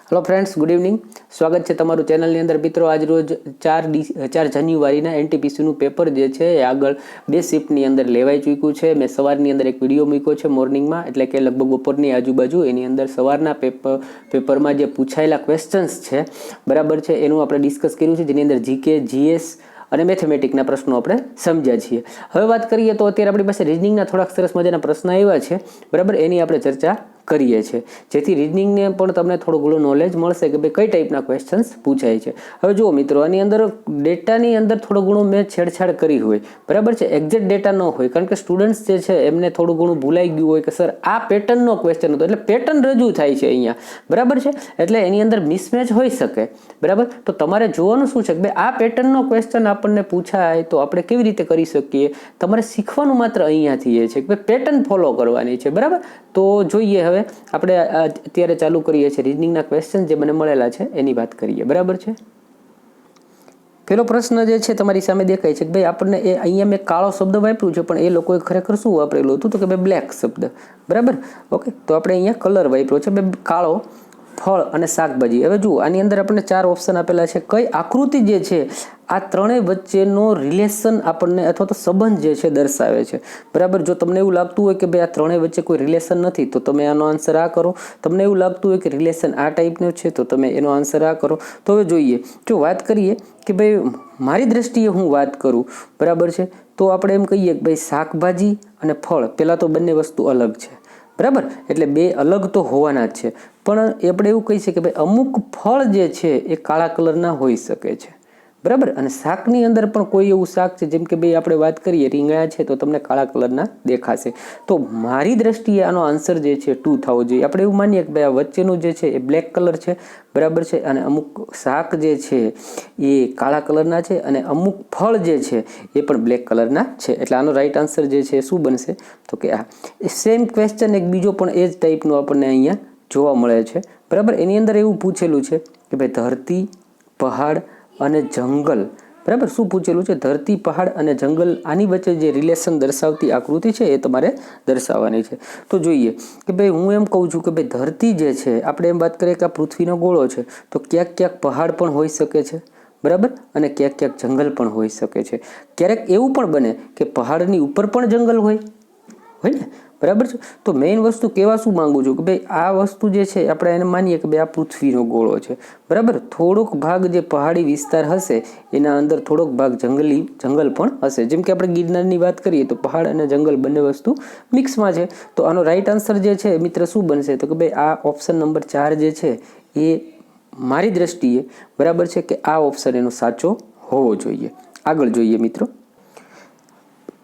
Hello friends, good evening. स्वागत है तमारू channel अंदर। मित्रों, आज रोज 4 जान्युआरी एनटीपीसी पेपर जे छे आगळ 2 शिफ्टनी अंदर लेवाई चूक्यु छे। मैं सवारनी अंदर एक विडियो मूक्यो छे मॉर्निंग में, एटले के लगभग बपोरनी आजूबाजू एनी अंदर सवारना पेपर में जे पूछायेला क्वेश्चन्स छे बराबर छे एनुं आपणे डिस्कस कर्युं छे, जेनी अंदर जीके, जीएस અને મેથેમેટિકના પ્રશ્નો આપણે સમજ્યા છીએ। હવે વાત કરીએ તો અત્યારે આપણી પાસે રીઝનિંગના થોડાક સરસ મજાના પ્રશ્ન આવ્યા છે બરાબર, એની આપણે ચર્ચા કરીએ છીએ, જેથી રીઝનિંગને પણ તમને થોડું ઘણું નોલેજ મળશે કે ભાઈ કઈ ટાઈપના ક્વેશ્ચન્સ પૂછાય છે। હવે જુઓ મિત્રો, આની અંદર ડેટાની અંદર થોડું ઘણું મેં છેડછાડ કરી હોય બરાબર છે, એક્ઝેક્ટ ડેટા ન હોય, કારણ કે સ્ટુડન્ટ્સ જે છે એમને થોડું ઘણું ભૂલાઈ ગયું હોય કે સર આ પેટર્નનો ક્વેશ્ચન હતો, એટલે પેટર્ન રજૂ થાય છે અહીંયા બરાબર છે, એટલે એની અંદર મિસમેચ હોઈ શકે બરાબર। તો તમારે જોવાનું શું છે કે ભાઈ આ પેટર્નનો ક્વેશ્ચન આપણને પૂછાય તો આપણે કેવી રીતે કરી શકીએ, તમારે શીખવાનું માત્ર અહીંયાથી એ છે કે ભાઈ પેટર્ન ફોલો કરવાની છે બરાબર। તો જોઈએ, હવે આપણે અત્યારે ચાલુ કરીએ છીએ રીઝનિંગના ક્વેશ્ચન જે મને મળેલા છે એની વાત કરીએ બરાબર છે। પેલો પ્રશ્ન જે છે તમારી સામે દેખાય છે કે ભાઈ આપણને એ અહીંયા મેં કાળો શબ્દ વાપર્યું છે, પણ એ લોકોએ ખરેખર શું વાપરેલું હતું તો કે ભાઈ બ્લેક શબ્દ બરાબર। ઓકે, તો આપણે અહીંયા કલર વાપર્યો છે ભાઈ કાળો, ફળ અને શાકભાજી। હવે જુઓ, આની અંદર આપણને 4 ઓપ્શન આપેલા છે। કઈ આકૃતિ જે છે આ ત્રણેય વચ્ચેનો રિલેશન આપણને અથવા તો સંબંધ જે છે દર્શાવે છે બરાબર। જો તમને એવું લાગતું હોય કે ભાઈ આ ત્રણેય વચ્ચે કોઈ રિલેશન નથી તો તમે આનો આન્સર આ કરો, તમને એવું લાગતું હોય કે રિલેશન આ ટાઈપનો છે તો તમે એનો આન્સર આ કરો। તો હવે જોઈએ, જો વાત કરીએ કે ભાઈ મારી દ્રષ્ટિએ હું વાત કરું બરાબર છે, તો આપણે એમ કહીએ કે ભાઈ શાકભાજી અને ફળ, પહેલાં તો બંને વસ્તુ અલગ છે બરાબર, એટલે બે અલગ તો હોવાના જ છે, પણ આપણે એવું કહી શકીએ કે ભાઈ અમુક ફળ જે છે એ કાળા કલરના હોઈ શકે છે બરાબર। અને શાકની અંદર પણ કોઈ એવું શાક છે, જેમ કે ભાઈ આપણે વાત કરીએ રીંગણા છે તો તમને કાળા કલરના દેખાશે। તો મારી દ્રષ્ટિએ આનો આન્સર જે છે 2 થવો જોઈએ। આપણે એવું માનીએ કે ભાઈ આ વચ્ચેનું જે છે એ બ્લેક કલર છે બરાબર છે, અને અમુક શાક જે છે એ કાળા કલરના છે, અને અમુક ફળ જે છે એ પણ બ્લેક કલરના છે, એટલે આનો રાઈટ આન્સર જે છે શું બનશે તો કે આ। સેમ ક્વેશ્ચન એક બીજો પણ એ જ ટાઈપનો આપણને અહીંયા જોવા મળે છે બરાબર। એની અંદર એવું પૂછેલું છે કે ભાઈ ધરતી, પહાડ અને જંગલ બરાબર, શું પૂછેલું છે? ધરતી, પહાડ અને જંગલ, આની વચ્ચે જે રિલેશન દર્શાવતી આકૃતિ છે એ તમારે દર્શાવવાની છે। તો જોઈએ કે ભાઈ હું એમ કહું છું કે ભાઈ ધરતી જે છે, આપણે એમ વાત કરીએ કે આ પૃથ્વીનો ગોળો છે, તો ક્યાંક ક્યાંક પહાડ પણ હોઈ શકે છે બરાબર, અને ક્યાંક ક્યાંક જંગલ પણ હોઈ શકે છે। ક્યારેક એવું પણ બને કે પહાડની ઉપર પણ જંગલ હોય ને બરાબર છે। તો મેઇન વસ્તુ કહેવા શું માંગુ છું કે ભાઈ આ વસ્તુ જે છે આપણે એને માનીએ કે ભાઈ આ પૃથ્વીનો ગોળો છે બરાબર, થોડોક ભાગ જે પહાડી વિસ્તાર હશે એના અંદર થોડોક ભાગ જંગલ પણ હશે। જેમ કે આપણે ગિરનારની વાત કરીએ તો પહાડ અને જંગલ બંને વસ્તુ મિક્સમાં છે। તો આનો રાઈટ આન્સર જે છે મિત્ર શું બનશે તો કે ભાઈ આ ઓપ્શન નંબર 4 જે છે એ મારી દ્રષ્ટિએ બરાબર છે કે આ ઓપ્શન એનો સાચો હોવો જોઈએ। આગળ જોઈએ મિત્રો,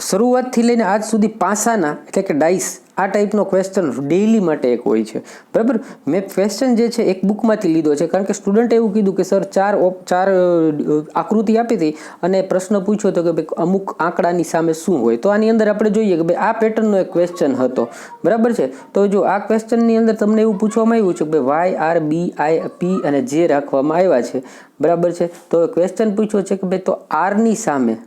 શરૂઆતથી લઈને આજ સુધી પાસાના એટલે કે ડાઇસ આ ટાઈપનો ક્વેશ્ચન ડેઇલી માટે એક હોય છે બરાબર। મેં ક્વેશ્ચન જે છે એક બુકમાંથી લીધો છે, કારણ કે સ્ટુડન્ટે એવું કીધું કે સર 4 આકૃતિ આપી હતી અને પ્રશ્ન પૂછ્યો હતો કે ભાઈ અમુક આંકડાની સામે શું હોય। તો આની અંદર આપણે જોઈએ કે ભાઈ આ પેટર્નનો એક ક્વેશ્ચન હતો બરાબર છે। તો જો આ ક્વેશ્ચનની અંદર તમને એવું પૂછવામાં આવ્યું છે કે ભાઈ વાય, આર, બી, આઈ, પી અને જે રાખવામાં આવ્યા છે બરાબર છે। તો ક્વેશ્ચન પૂછ્યો છે કે ભાઈ તો આરની સામે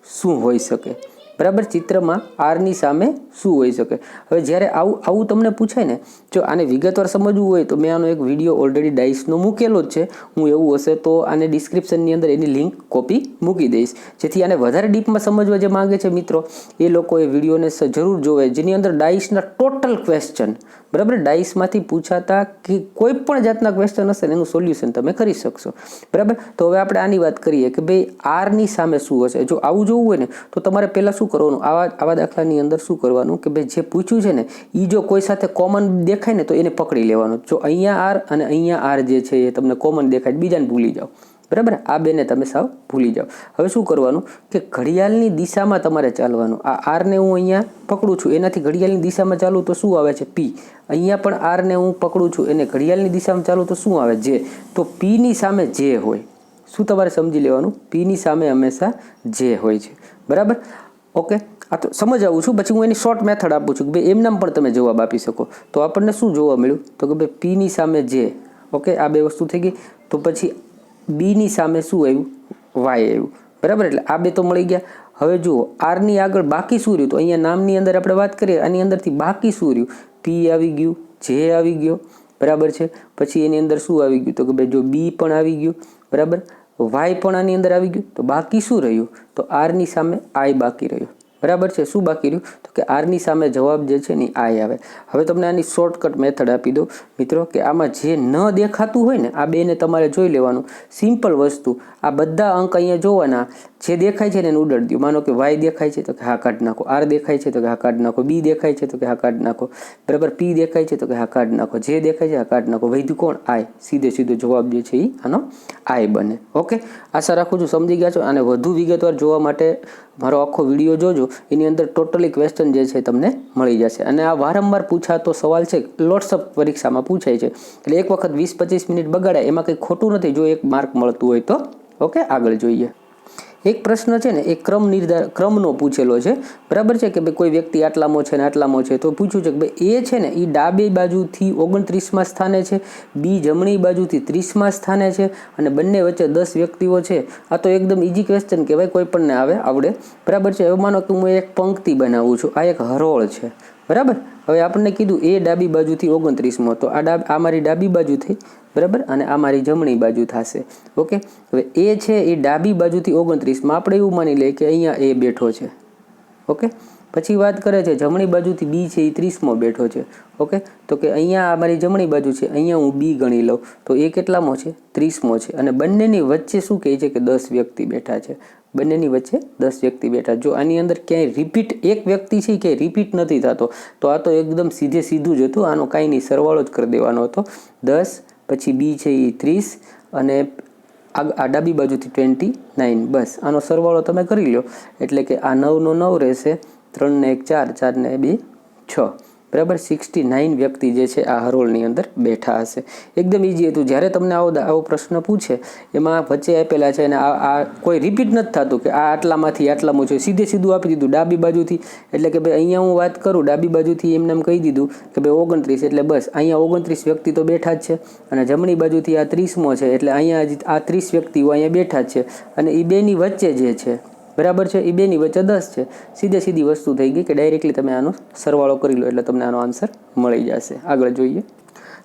શું હોઈ શકે બરાબર, ચિત્રમાં આરની સામે શું હોઈ શકે। હવે જ્યારે આવું તમને પૂછાય ને, જો આને વિગતવાર સમજવું હોય તો મેં આનો એક વિડીયો ઓલરેડી ડાઇસનો મૂકેલો જ છે, હું એવું હશે તો આને ડિસ્ક્રિપ્શનની અંદર એની લિંક કોપી મૂકી દઈશ, જેથી આને વધારે ડીપમાં સમજવા જે માંગે છે મિત્રો એ લોકો એ વિડીયોને જરૂર જોવે, જેની અંદર ડાઇસના ટોટલ ક્વેશ્ચન બરાબર, ડાઇસમાંથી પૂછાતા કે કોઈ પણ જાતના ક્વેશ્ચન હશે ને એનું સોલ્યુશન તમે કરી શકશો બરાબર। તો હવે આપણે આની વાત કરીએ કે ભાઈ આરની સામે શું હશે। જો આવું જોવું હોય ને તો તમારે પહેલાં શું કરવાનું, આવા દાખલાની અંદર શું કરવાનું કે ભાઈ જે પૂછ્યું છે ને એ જો કોઈ સાથે કોમન દેખાય ને તો એને પકડી લેવાનું। જો અહીંયા આર અને અહીંયા આર જે છે એ તમને કોમન દેખાય, બીજાને ભૂલી જાઓ બરાબર, આ બેને તમે સાવ ભૂલી જાઓ। હવે શું કરવાનું કે ઘડિયાળની દિશામાં તમારે ચાલવાનું। આ આરને હું અહીંયા પકડું છું, એનાથી ઘડિયાળની દિશામાં ચાલું તો શું આવે છે પી, અહીંયા પણ આરને હું પકડું છું એને ઘડિયાળની દિશામાં ચાલું તો શું આવે જે। તો પીની સામે જે હોય, શું તમારે સમજી લેવાનું, પીની સામે હંમેશા જે હોય છે બરાબર। ઓકે, આ તો સમજ આવું છું, પછી હું એની શોર્ટ મેથડ આપું છું કે ભાઈ એમનામ પણ તમે જવાબ આપી શકો। તો આપણને શું જોવા મળ્યું તો કે ભાઈ પીની સામે જે, ઓકે આ બે વસ્તુ થઈ ગઈ। તો પછી બીની સામે શું આવ્યું, વાય આવ્યું બરાબર, એટલે આ બે તો મળી ગયા। હવે જુઓ આરની આગળ બાકી શું રહ્યું, તો અહીંયા નામની અંદર આપણે વાત કરીએ આની અંદરથી બાકી શું રહ્યું, પી આવી ગયું, જે આવી ગયો બરાબર છે. પછી એની અંદર શું આવી ગયું? તો કે ભાઈ જો બી પણ આવી ગયું, બરાબર, વાય પણ આની અંદર આવી ગયું. તો બાકી શું રહ્યું? તો આરની સામે આઈ બાકી રહ્યું, બરાબર છે. શું બાકી રહ્યું? તો કે આરની સામે જવાબ જે છે ને આઈ આવે. હવે તમને આની શોર્ટકટ મેથડ આપી દો મિત્રો, કે આમાં જે ન દેખાતું હોય ને આ બેને તમારે જોઈ લેવાનું. સિમ્પલ વસ્તુ, આ બધા અંક અહીંયા જોવાના, જે દેખાય છે ને એને ઉડાડી દો. માનો કે વાય દેખાય છે તો કે હા કાઢી નાખો, આર દેખાય છે તો કે હા કાઢી નાખો, બી દેખાય છે તો કે હા કાઢી નાખો, બરાબર, પી દેખાય છે તો કે હા કાઢી નાખો, જે દેખાય છે હા કાઢી નાખો. વૈધું કોણ? આઈ. સીધો જવાબ જે છે એ આનો આઈ બને. ઓકે, આશા રાખું છું સમજી ગયા છો. અને વધુ વિગતવાર જોવા માટે મારો આખો વિડીયો જોજો, એની અંદર ટોટલી ક્વેશ્ચન જે છે તમને મળી જશે. અને આ વારંવાર પૂછાતો સવાલ છે, લોટ્સ ઓફ પરીક્ષામાં પૂછાય છે, એટલે એક વખત 20-25 મિનિટ બગાડાય એમાં કંઈ ખોટું નથી જો એક માર્ક મળતું હોય તો. ઓકે, આગળ જોઈએ. એક પ્રશ્ન છે ને એ ક્રમનો પૂછેલો છે, બરાબર છે, કે ભાઈ કોઈ વ્યક્તિ આટલામો છે ને આટલામો છે. તો પૂછ્યું છે કે ભાઈ એ છે ને એ ડાબી બાજુથી 29માં સ્થાને છે, બી જમણી બાજુથી 30માં સ્થાને છે, અને બંને વચ્ચે 10 વ્યક્તિઓ છે. આ તો એકદમ ઇઝી ક્વેશ્ચન કહેવાય, કોઈ પણને આવડે, બરાબર છે. હવે માનો કે હું એક પંક્તિ બનાવું છું, આ એક હરોળ છે, બરાબર. હવે આપણને કીધું એ ડાબી બાજુથી 29મો, તો આ મારી ડાબી બાજુ થઈ, બરાબર, અને આ મારી જમણી બાજુ થશે. ઓકે, હવે એ છે એ ડાબી બાજુથી 29માં, આપણે એવું માની લઈએ કે અહીંયા એ બેઠો છે. ઓકે, પછી વાત કરે છે જમણી બાજુથી બી છે એ 30મો બેઠો છે. ઓકે, તો કે અહીંયા આ મારી જમણી બાજુ છે, અહીંયા હું બી ગણી લઉં તો એ કેટલામો છે? 30મો છે. અને બંનેની વચ્ચે શું કહે છે કે 10 વ્યક્તિ બેઠા છે. બંનેની વચ્ચે 10 વ્યક્તિ બેઠા. જો આની અંદર ક્યાંય રિપીટ એક વ્યક્તિ છે કે રિપીટ નથી થતો, તો આ તો એકદમ સીધું જ હતું. આનો કાંઈ નહીં, સરવાળો જ કરી દેવાનો હતો. 10, પછી બી છે એ 30, અને આ ડાબી બાજુથી 29. બસ આનો સરવાળો તમે કરી લો એટલે કે આ 9 નો 9 રહેશે, 3 ને 1 4, 4 ને 2 6, બરાબર. 69 વ્યક્તિ જે છે આ હરોળની અંદર બેઠા હશે. એકદમ ઇઝી હતું. જ્યારે તમને આવો પ્રશ્ન પૂછે એમાં વચ્ચે આપેલા છે અને આ કોઈ રિપીટ નથી થતું કે આ આટલામાંથી આટલામાં છે, સીધું આપી દીધું ડાબી બાજુથી. એટલે કે ભાઈ અહીંયા હું વાત કરું ડાબી બાજુથી એમને એમ કહી દીધું કે ભાઈ 29, એટલે બસ અહીંયા 29 વ્યક્તિ તો બેઠા જ છે. અને જમણી બાજુથી આ 30મો છે, એટલે અહીંયા આ 30 વ્યક્તિઓ અહીંયા બેઠા જ છે. અને એ બેની વચ્ચે જે છે, બરાબર છે, એ બેની વચ્ચે 10 છે. સીધી વસ્તુ થઈ ગઈ કે ડાયરેક્ટલી તમે આનો સરવાળો કરી લો એટલે તમને આનો આન્સર મળી જશે. આગળ જોઈએ.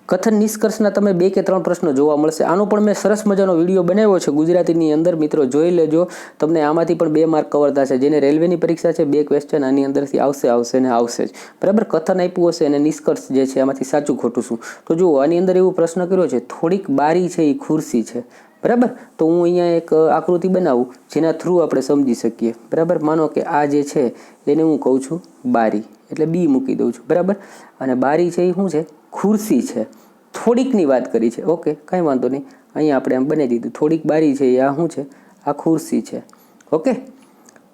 કથન નિષ્કર્ષના તમે 2 કે 3 પ્રશ્નો જોવા મળશે. આનો પણ મેં સરસ મજાનો વિડીયો બનાવ્યો છે ગુજરાતીની અંદર, મિત્રો જોઈ લેજો. તમને આમાંથી પણ 2 માર્ક કવર થશે. જેને રેલવેની પરીક્ષા છે 2 ક્વેશ્ચન આની અંદરથી આવશે ને આવશે જ, બરાબર. કથન આપ્યું હશે અને નિષ્કર્ષ જે છે આમાંથી સાચું ખોટું શું. તો જુઓ, આની અંદર એવું પ્રશ્ન કર્યો છે, થોડીક બારી છે એ ખુરશી છે, બરાબર. તો હું અહીંયા એક આકૃતિ બનાવું જેના થ્રુ આપણે સમજી શકીએ, બરાબર. માનો કે આ જે છે એને હું કહું છું બારી, એટલે બી મૂકી દઉં છું, બરાબર. અને બારી છે એ શું છે? ખુરશી છે. થોડીકની વાત કરી છે. ઓકે, કાંઈ વાંધો નહીં, અહીંયા આપણે આમ બનાવી દીધું. થોડીક બારી છે એ આ શું છે? આ ખુરશી છે. ઓકે,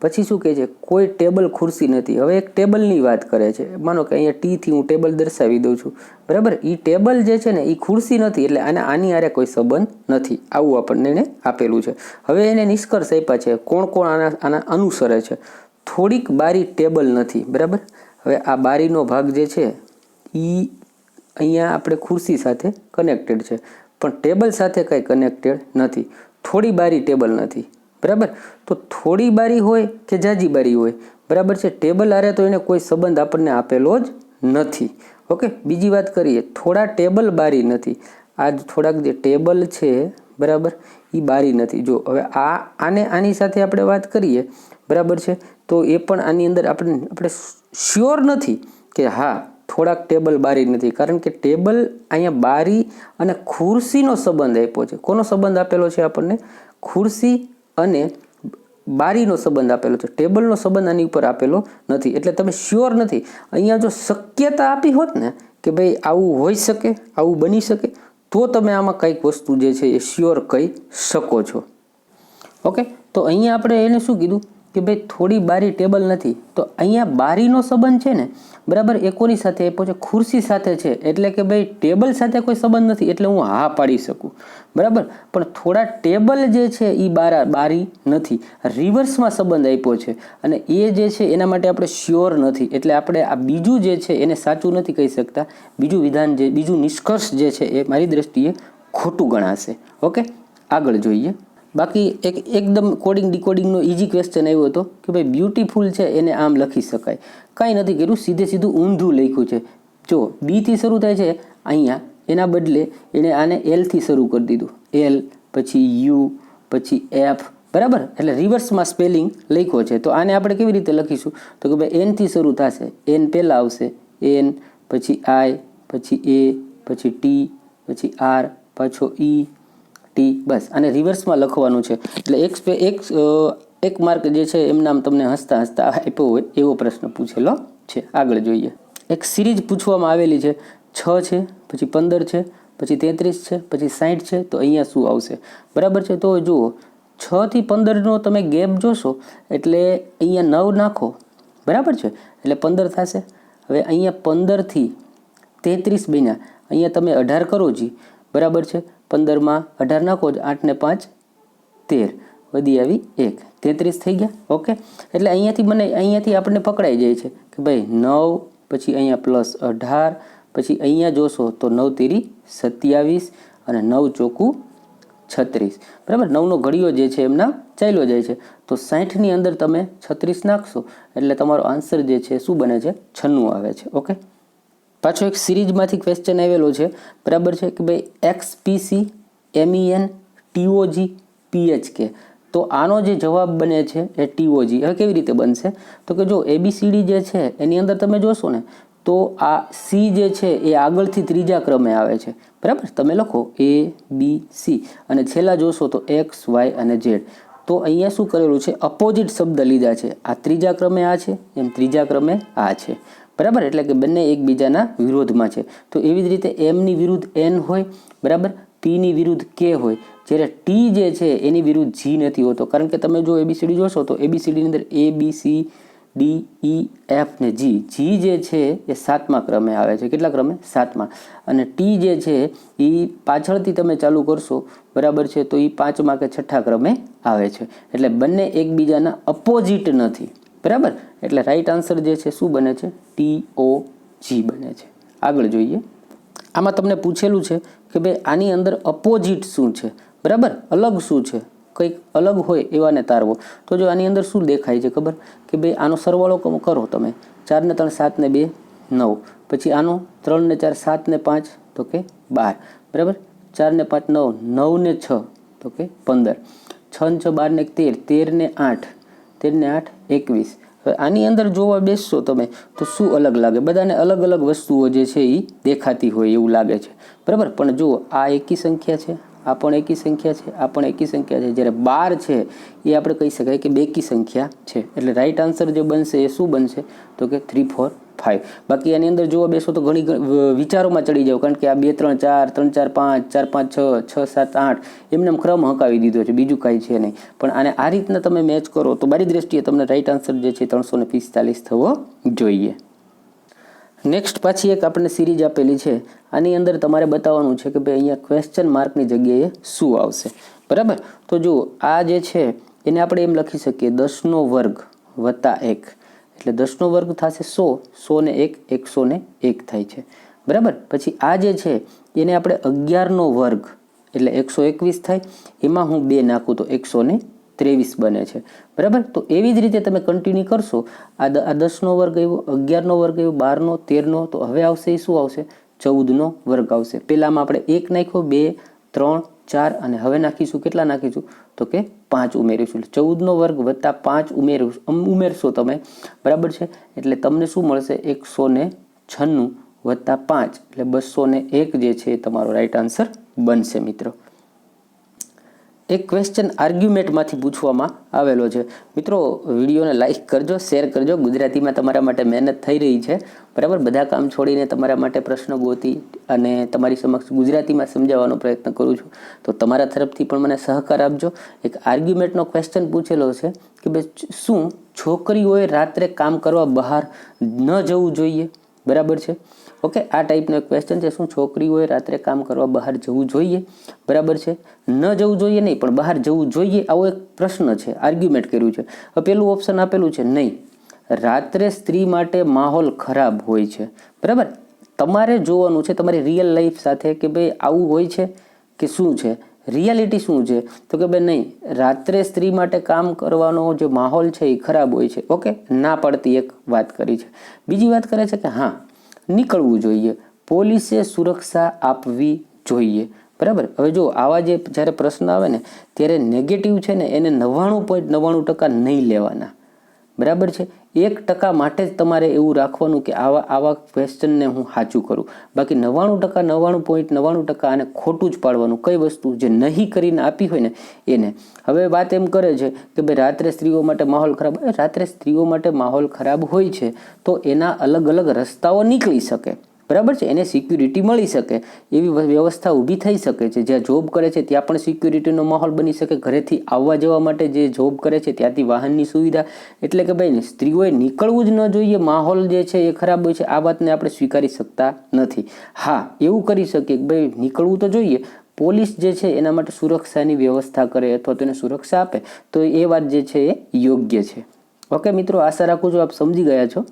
પછી શું કહે છે? કોઈ ટેબલ ખુરશી નથી. હવે એક ટેબલની વાત કરે છે. માનો કે અહીંયા ટીથી હું ટેબલ દર્શાવી દઉં છું, બરાબર. એ ટેબલ જે છે ને એ ખુરશી નથી, એટલે આની હારે કોઈ સંબંધ નથી, આવું આપણને એને આપેલું છે. હવે એને નિષ્કર્ષ આપ્યા છે, કોણ આના અનુસરે છે. થોડીક બારી ટેબલ નથી, બરાબર. હવે આ બારીનો ભાગ જે છે એ અહીંયા આપણે ખુરશી સાથે કનેક્ટેડ છે, પણ ટેબલ સાથે કંઈ કનેક્ટેડ નથી. થોડી બારી ટેબલ નથી, બરાબર. તો થોડી બારી હોય કે જાજી બારી હોય, બરાબર છે, ટેબલ આરે તો એને કોઈ સંબંધ આપણને આપેલો જ નથી. ઓકે, બીજી વાત કરીએ, થોડા ટેબલ બારી નથી. આ થોડાક જે ટેબલ છે, બરાબર, એ બારી નથી. જો હવે આની સાથે આપણે વાત કરીએ, બરાબર છે, તો એ પણ આની અંદર આપણે શ્યોર નથી કે હા થોડાક ટેબલ બારી નથી, કારણ કે ટેબલ અહીંયા બારી અને ખુરશીનો સંબંધ આપ્યો છે. કોનો સંબંધ આપેલો છે આપણને? ખુરશી અને બારીનો સંબંધ આપેલો છે. ટેબલનો સંબંધ આની ઉપર આપેલો નથી, એટલે તમે શ્યોર નથી. અહીંયા જો શક્યતા આપી હોત ને કે ભાઈ આવું હોઈ શકે, આવું બની શકે, તો તમે આમાં કંઈક વસ્તુ જે છે એ શ્યોર કહી શકો છો. ઓકે, તો અહીંયા આપણે એને શું કીધું કે ભાઈ થોડી બારી ટેબલ નથી. તો અહીંયા બારીનો સંબંધ છે ને, બરાબર, એ કોની સાથે આપ્યો છે? ખુરશી સાથે છે. એટલે કે ભાઈ ટેબલ સાથે કોઈ સંબંધ નથી, એટલે હું હા પાડી શકું, બરાબર. પણ થોડા ટેબલ જે છે એ બારી નથી, રિવર્સમાં સંબંધ આપ્યો છે, અને એ જે છે એના માટે આપણે શ્યોર નથી, એટલે આપણે આ બીજું જે છે એને સાચું નથી કહી શકતા. બીજું વિધાન બીજું નિષ્કર્ષ જે છે એ મારી દ્રષ્ટિએ ખોટું ગણાશે. ઓકે, આગળ જોઈએ. બાકી એકદમ કોડિંગ ડીકોડિંગનો ઇઝી ક્વેશ્ચન આવ્યો હતો કે ભાઈ બ્યુટીફુલ છે એને આમ લખી શકાય. કાંઈ નથી કર્યું, સીધું ઊંધું લખ્યું છે. જો બીથી શરૂ થાય છે, અહીંયા એના બદલે એણે આને એલથી શરૂ કરી દીધું, એલ પછી યુ પછી એફ, બરાબર. એટલે રિવર્સમાં સ્પેલિંગ લખ્યો છે. તો આને આપણે કેવી રીતે લખીશું? તો કે ભાઈ એનથી શરૂ થશે, એન પહેલાં આવશે, એન પછી આઈ પછી એ પછી ટી પછી આર પાછો ઈ ટી, બસ આને રિવર્સમાં લખવાનું છે. એટલે એક માર્ક જે છે એમ નામ તમને હસતા હસતા આપ્યો હોય એવો પ્રશ્ન પૂછેલો છે. આગળ જોઈએ. એક સિરીઝ પૂછવામાં આવેલી છે, 6 છે પછી 15 છે પછી 33 છે પછી 60 છે. તો અહીંયા શું આવશે? બરાબર છે. તો જુઓ 6 થી 15નો તમે ગેપ જોશો એટલે અહીંયા 9 નાખો, બરાબર છે, એટલે 15 થશે. હવે અહીંયા 15 થી 33 બન્યા, અહીંયા તમે 18 કરો જી, બરાબર છે. 15માં 18 નાખો, 8 ને 5 13, વધી આવી 1, 33 થઈ ગયા. ઓકે, એટલે અહીંયાથી આપણને પકડાઈ જાય છે કે ભાઈ 9 પછી અહીંયા પ્લસ 18 પછી અહીંયા જોશો તો 9 તેરી 27 અને 9 ચોકું 36, બરાબર. 9નો ઘડિયો જે છે એમના ચાલ્યો જાય છે. તો 60ની અંદર તમે 36 નાખશો એટલે તમારો આન્સર જે છે શું બને છે? 96 આવે છે. ઓકે, પાછો એક સિરીઝમાંથી ક્વેશ્ચન આવેલો છે, બરાબર છે, કે ભાઈ XPC MEN TOG PHK. તો આનો જે જવાબ બને છે એ TOG. હવે કેવી રીતે બનશે? તો કે જો ABCD જે છે એની અંદર તમે જોશો ને તો આ C જે છે એ આગળથી ત્રીજા ક્રમે આવે છે, બરાબર. તમે લખો ABC અને છેલ્લા જોશો તો X Y અને Z. તો અહીંયા શું કરેલું છે? અપોઝિટ શબ્દ લીધા છે. આ ત્રીજા ક્રમે આ છે, એમ ત્રીજા ક્રમે આ છે, બરાબર. એટલે કે બંને એકબીજાના વિરોધમાં છે. તો એવી જ રીતે એમની વિરુદ્ધ N હોય, બરાબર, પીની વિરુદ્ધ કે હોય, જ્યારે ટી જે છે એની વિરુદ્ધ જી નથી હોતો. કારણ કે તમે જો ABCD જોશો તો ABCDની અંદર ABCDEF ને જી જે છે એ 7મા ક્રમે આવે છે. કેટલા ક્રમે? 7મા. અને ટી જે છે એ પાછળથી તમે ચાલુ કરશો, બરાબર છે, તો એ 5મા કે 6ઠ્ઠા ક્રમે આવે છે. એટલે બંને એકબીજાના અપોઝિટ નથી, બરાબર. એટલે રાઈટ આન્સર જે છે શું બને છે? TOG બને છે. આગળ જોઈએ. આમાં તમને પૂછેલું છે કે ભાઈ આની અંદર અપોઝિટ શું છે, બરાબર, અલગ શું છે, કંઈક અલગ હોય એવાને તારવો. તો જો આની અંદર શું દેખાય છે ખબર? કે ભાઈ આનો સરવાળો કરો તમે, 4 ને 3 7 ને 2 9, પછી આનો 3 ને 4 7 ને 5 તો કે 12, બરાબર. 4 ને 5 9, 9 ને 6 તો કે 15, 6 ને 6 12 ને 13, 13 ને 8, 13 ને 8 21. હવે આની અંદર જોવા બેસશો તમે તો શું અલગ લાગે? બધાને અલગ અલગ વસ્તુઓ જે છે એ દેખાતી હોય એવું લાગે છે, બરાબર. પણ જુઓ આ એકી સંખ્યા છે, આ પણ એકી સંખ્યા છે, આ પણ એકી સંખ્યા છે. જ્યારે 12 છે એ આપણે કહી શકાય કે બેકી સંખ્યા છે. એટલે રાઈટ આન્સર જે બનશે એ શું બનશે? તો કે 3 4 5. બાકી આની અંદર જોવા બેસો તો ઘણી વિચારોમાં ચડી જાવ, કારણ કે આ 2 3 4 3 4 5 4 5 6 6 7 8 એમને ક્રમ હકાવી દીધો છે, બીજું કાંઈ છે નહીં. પણ આને આ રીતના તમે મેચ કરો તો મારી દ્રષ્ટિએ તમને રાઈટ આન્સર જે છે 345 થવો જોઈએ. નેક્સ્ટ પાછી એક આપણને સિરીઝ આપેલી છે. આની અંદર તમારે બતાવવાનું છે કે ભાઈ અહીંયા ક્વેશ્ચન માર્કની જગ્યાએ શું આવશે, બરાબર. તો જુઓ આ જે છે એને આપણે એમ લખી શકીએ 10નો વર્ગ વત્તા 1, એટલે 10નો વર્ગ થશે 100, 100 ને 1 101 થાય છે, બરાબર. પછી આ જે છે એને આપણે 11નો વર્ગ એટલે 121 થાય. એમાં હું 2 નાખું તો 123 બને છે, બરાબર. તો એવી જ રીતે તમે કન્ટિન્યુ કરશો. આ 10નો વર્ગ આવ્યો, 11નો વર્ગ આવ્યો, 12નો, 13નો, તો હવે આવશે એ શું આવશે? 14નો વર્ગ આવશે. પહેલામાં આપણે 1 નાખ્યો, 2 3 4 અને હવે નાખીશું, કેટલા નાખીશું? તો કે 5 ઉમેરીશું. 14નો વર્ગ વત્તા 5 ઉમેરશો તમે, બરાબર છે. એટલે તમને શું મળશે? 196 વત્તા 5 એટલે 201 જે છે એ તમારો રાઈટ આન્સર બનશે. મિત્રો એક ક્વેશ્ચન આર્ગ્યુમેન્ટમાંથી પૂછવામાં આવેલો છે. મિત્રો વિડીયોને લાઈક કરજો, શેર કરજો. ગુજરાતીમાં તમારા માટે મહેનત થઈ રહી છે, બરાબર. બધા કામ છોડીને તમારા માટે પ્રશ્ન ગોતી અને તમારી સમક્ષ ગુજરાતીમાં સમજાવવાનો પ્રયત્ન કરું છું. તો તમારા તરફથી પણ મને સહકાર આપજો. એક આર્ગ્યુમેન્ટનો ક્વેશ્ચન પૂછેલો છે કે ભાઈ શું છોકરીઓએ રાત્રે કામ કરવા બહાર ન જવું જોઈએ, બરાબર છે. ઓકે, આ ટાઈપનો એક ક્વેશ્ચન છે. શું છોકરીઓએ રાત્રે કામ કરવા બહાર જવું જોઈએ, બરાબર છે. ન જવું જોઈએ નહીં, પણ બહાર જવું જોઈએ, આવો એક પ્રશ્ન છે, આર્ગ્યુમેન્ટ કર્યું છે. હવે પેલું ઓપ્શન આપેલું છે નહીં, રાત્રે સ્ત્રી માટે માહોલ ખરાબ હોય છે, બરાબર. તમારે જોવાનું છે તમારી રિયલ લાઈફ સાથે કે ભાઈ આવું હોય છે કે શું છે, રિયાલિટી શું છે. તો કે ભાઈ નહીં, રાત્રે સ્ત્રી માટે કામ કરવાનો જે માહોલ છે એ ખરાબ હોય છે. ઓકે, ના પાડતી એક વાત કરી છે. બીજી વાત કરે છે કે હા નીકળવું જોઈએ, પોલીસે સુરક્ષા આપવી જોઈએ, બરાબર. હવે જો આવા જે જ્યારે પ્રશ્ન આવે ને ત્યારે નેગેટિવ છે ને એને 99.99% નહીં લેવાના, બરાબર છે. 1% માટે જ તમારે એવું રાખવાનું કે આવા ક્વેશ્ચનને હું સાચું કરું, બાકી 99.99% આને ખોટું જ પાડવાનું. કઈ વસ્તુ જે નહીં કરીને આપી હોય ને એને. હવે વાત એમ કરે છે કે ભાઈ રાત્રે સ્ત્રીઓ માટે માહોલ ખરાબ. રાત્રે સ્ત્રીઓ માટે માહોલ ખરાબ હોય છે તો એના અલગ અલગ રસ્તાઓ નીકળી શકે, બરાબર છે. એને સિક્યુરિટી મળી શકે એવી વ્યવસ્થા ઊભી થઈ શકે છે. જ્યાં જોબ કરે છે ત્યાં પણ સિક્યુરિટીનો માહોલ બની શકે. ઘરેથી આવવા જવા માટે જે જોબ કરે છે ત્યાંથી વાહનની સુવિધા. એટલે કે ભાઈ સ્ત્રીઓએ નીકળવું જ ન જોઈએ, માહોલ જે છે એ ખરાબ હોય છે, આ વાતને આપણે સ્વીકારી શકતા નથી. હા, એવું કરી શકીએ કે ભાઈ નીકળવું તો જોઈએ, પોલીસ જે છે એના માટે સુરક્ષાની વ્યવસ્થા કરે અથવા તો એને સુરક્ષા આપે તો એ વાત જે છે એ યોગ્ય છે. ઓકે મિત્રો, આશા રાખું છું આપ સમજી ગયા છો.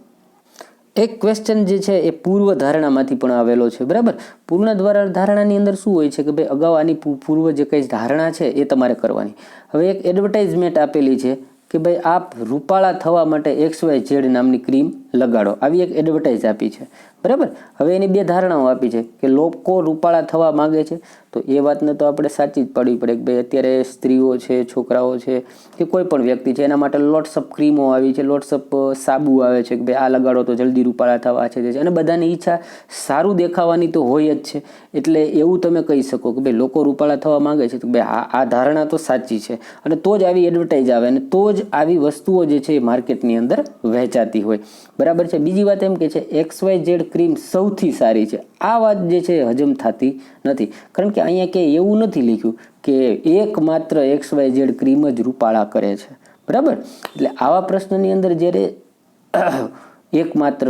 એક ક્વેશ્ચન જે છે એ પૂર્વ ધારણામાંથી પણ આવેલો છે, બરાબર. પૂર્ણ ધારણાની અંદર શું હોય છે કે ભાઈ અગાઉ આની પૂર્વ જે કંઈ ધારણા છે એ તમારે કરવાની. હવે એક એડવર્ટાઇઝમેન્ટ આપેલી છે કે ભાઈ આપ રૂપાળા થવા માટે XYZ નામની ક્રીમ લગાડો, આવી એક એડવર્ટાઇઝ આપી છે, બરાબર. હવે એની 2 ધારણાઓ આપી છે કે લોકો રૂપાળા થવા માગે છે, તો એ વાતને તો આપણે સાચી જ પાડવી પડે કે ભાઈ અત્યારે સ્ત્રીઓ છે, છોકરાઓ છે કે કોઈ પણ વ્યક્તિ છે એના માટે લોટ્સ ઓફ ક્રીમો આવી છે, લોટ્સ ઓફ સાબુ આવે છે કે ભાઈ આ લગાડો તો જલ્દી રૂપાળા થવા છે. અને બધાની ઈચ્છા સારું દેખાવાની તો હોય જ છે. એટલે એવું તમે કહી શકો કે ભાઈ લોકો રૂપાળા થવા માંગે છે તો ભાઈ આ ધારણા તો સાચી છે અને તો જ આવી એડવર્ટાઇઝ આવે અને તો જ આવી વસ્તુઓ જે છે એ માર્કેટની અંદર વહેંચાતી હોય, બરાબર છે. બીજી વાત એમ કે છે XYZ ક્રીમ સૌથી સારી છે. આ વાત જે છે હજમ થતી નથી, કારણ કે અહીંયા કે એવું નથી લખ્યું કે એકમાત્ર XYZ ક્રીમ જ રૂપાળા કરે છે, બરાબર. એટલે આવા પ્રશ્નની અંદર જ્યારે એકમાત્ર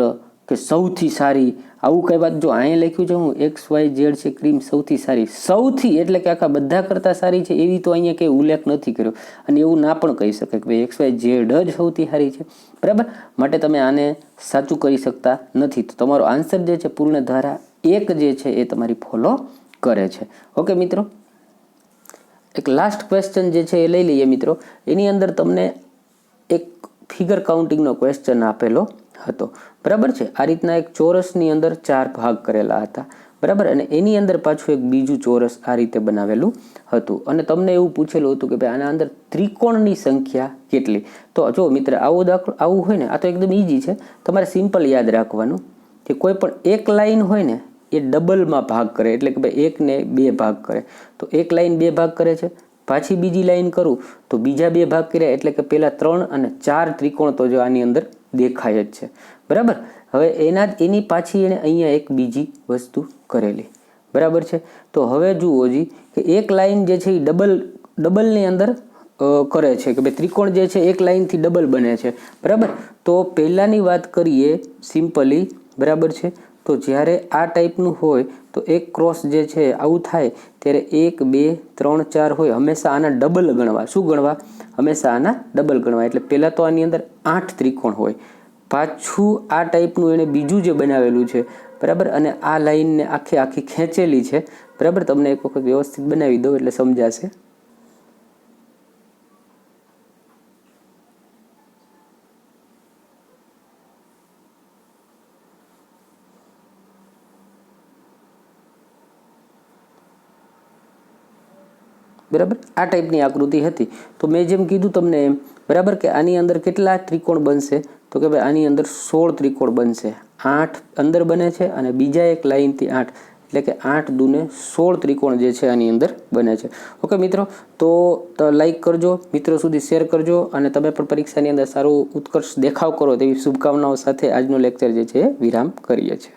કે સૌથી સારી આવું કઈ વાત જો અહીંયા લખ્યું છે હું XYZ છે ક્રીમ સૌથી સારી, સૌથી એટલે કે આખા બધા કરતાં સારી છે એવી તો અહીંયા કંઈ ઉલ્લેખ નથી કર્યો. અને એવું ના પણ કહી શકે કે ભાઈ XYZ જ સૌથી સારી છે, બરાબર. માટે તમે આને સાચું કરી શકતા નથી. તો તમારો આન્સર જે છે પૂર્ણ ધારા 1 જે છે એ તમારી ફોલો કરે છે. ઓકે મિત્રો, એક લાસ્ટ ક્વેશ્ચન જે છે એ લઈ લઈએ મિત્રો. એની અંદર તમને એક ફિગર કાઉન્ટિંગનો ક્વેશ્ચન આપેલો હતો, બરાબર છે. આ રીતના એક ચોરસની અંદર 4 ભાગ કરેલા હતા, બરાબર. અને એની અંદર પાછું એક બીજું ચોરસ આ રીતે બનાવેલું હતું અને તમને એવું પૂછેલું હતું કે ભાઈ આના અંદર ત્રિકોણની સંખ્યા કેટલી. તો જો મિત્ર આવું હોય ને આ તો એકદમ ઈઝી છે. તમારે સિમ્પલ યાદ રાખવાનું કે કોઈ પણ એક લાઈન હોય ને એ ડબલમાં ભાગ કરે, એટલે કે ભાઈ 1 ને 2 ભાગ કરે. તો એક લાઈન 2 ભાગ કરે છે, પાછી બીજી લાઈન કરું તો બીજા 2 ભાગ કર્યા, એટલે કે પહેલા 3 અને 4 ત્રિકોણ તો જો આની અંદર દેખાય જ છે, બરાબર. હવે એની પાછી એને અહીંયા એક બીજી વસ્તુ કરેલી, બરાબર છે. તો હવે જુઓ જી કે એક લાઈન જે છે એ ડબલની અંદર કરે છે કે ભાઈ ત્રિકોણ જે છે એક લાઈનથી ડબલ બને છે, બરાબર. તો પહેલાંની વાત કરીએ સિમ્પલી, બરાબર છે. તો જ્યારે આ ટાઈપનું હોય તો એક ક્રોસ જે છે આવું થાય ત્યારે 1 2 3 4 હોય, હંમેશા આના ડબલ ગણવા. શું ગણવા? હંમેશા આના ડબલ ગણવા. એટલે પહેલાં તો આની અંદર 8 ત્રિકોણ હોય, પાછું આ ટાઈપનું એણે બીજું જે બનાવેલું છે, બરાબર. અને આ લાઈનને આખી ખેંચેલી છે, બરાબર. તમને એક વખત વ્યવસ્થિત બનાવી દો એટલે સમજાશે. બરાબર, આ ટાઈપની આકૃતિ હતી. તો મેં જેમ કીધું તમને એમ, બરાબર, કે આની અંદર કેટલા ત્રિકોણ બનશે તો કે ભાઈ આની અંદર 16 ત્રિકોણ બનશે. 8 અંદર બને છે અને બીજા એક લાઈનથી 8, એટલે કે 8 દુને 16 ત્રિકોણ જે છે આની અંદર બને છે. ઓકે મિત્રો, તો લાઈક કરજો, મિત્રો સુધી શેર કરજો અને તમે પણ પરીક્ષાની અંદર સારું ઉત્કર્ષ દેખાવ કરો તેવી શુભકામનાઓ સાથે આજનો લેક્ચર જે છે વિરામ કરીએ છીએ.